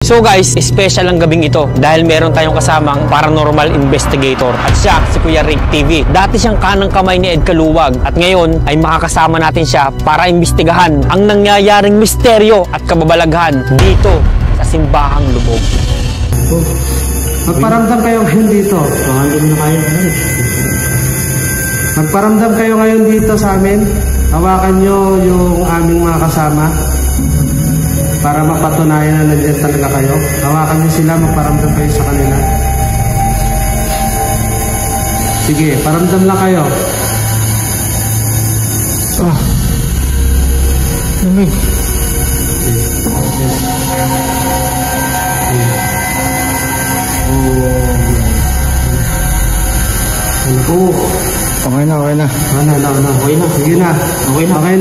So guys, special ang gabing ito dahil meron tayong kasamang paranormal investigator at siya si Kuya Rick TV. Dati siyang kanang kamay ni Ed Kaluwag at ngayon ay makakasama natin siya para imbestigahan ang nangyayaring misteryo at kababalaghan dito sa Simbahang Lubog. Magparamdam kayo ngayon dito. Magparamdam kayo ngayon dito sa amin. Hawakan nyo yung aming mga kasama para mapatunayan na nandiyan talaga kayo. Hawakan nyo sila, magparamdam kayo sa kanila. Sige, paramdam lang kayo. Lamig. Okay na. Okay na. Sige na. Okay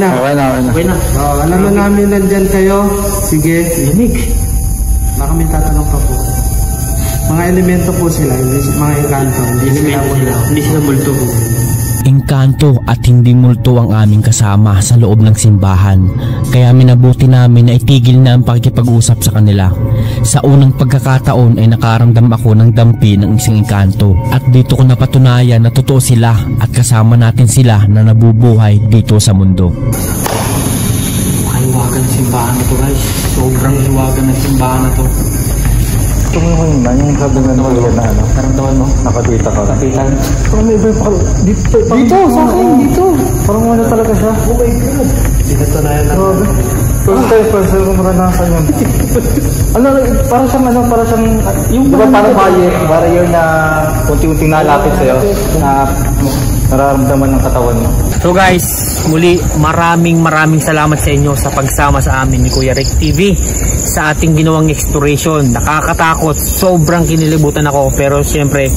na. Alam na namin nandyan kayo. Sige. Lamig. Baka may tatanong pa po. Mga elemento po sila, mga engkanto. Hindi sila multo. Engkanto at hindi multo ang aming kasama sa loob ng simbahan, kaya minabuti namin na itigil na ang pakikipag-usap sa kanila. Sa unang pagkakataon ay nakaramdam ako ng dampi ng isang engkanto at dito ko napatunayan na totoo sila at kasama natin sila na nabubuhay dito sa mundo. Hiwagan ng simbahan na to guys. Sobrang hiwagan ng simbahan na to. Ito mo yung sabi nga naman na ano. Naramdaman mo? Nakakita ka. Kapitan. Parang may iba pa. Dito, sa akin, dito. Parang ano talaga siya. Oh my God. Pinatunayan lang. First time ko maranasan yun. Para siyang yung diba parang barrier na unti-unting nalapit sa'yo na nararamdaman ng katawan mo. So guys, muli maraming salamat sa inyo sa pagsama sa amin ni Kuya Rick TV sa ating ginawang exploration. Nakakatakot, sobrang kinilibutan ako, pero siyempre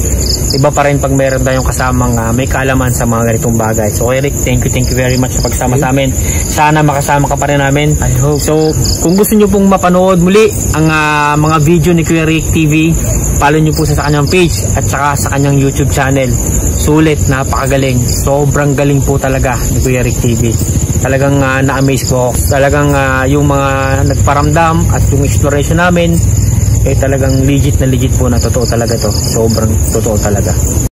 iba pa rin pag meron tayong kasamang may kaalaman sa mga ganitong bagay. So Kuya Rick, thank you very much sa pagsama sa amin. Sana makasama ka pa rin namin. I hope. So kung gusto nyo pong mapanood muli ang mga video ni Kuya Rick TV, follow nyo po sa kanyang page at saka sa kanyang YouTube channel. Sulit, napakagaling. Sobrang galing po talaga ni Kuya Rick TV. Talagang na-amaze po ako. Talagang yung mga nagparamdam at yung exploration namin, talagang legit na legit po na totoo talaga to. Sobrang totoo talaga.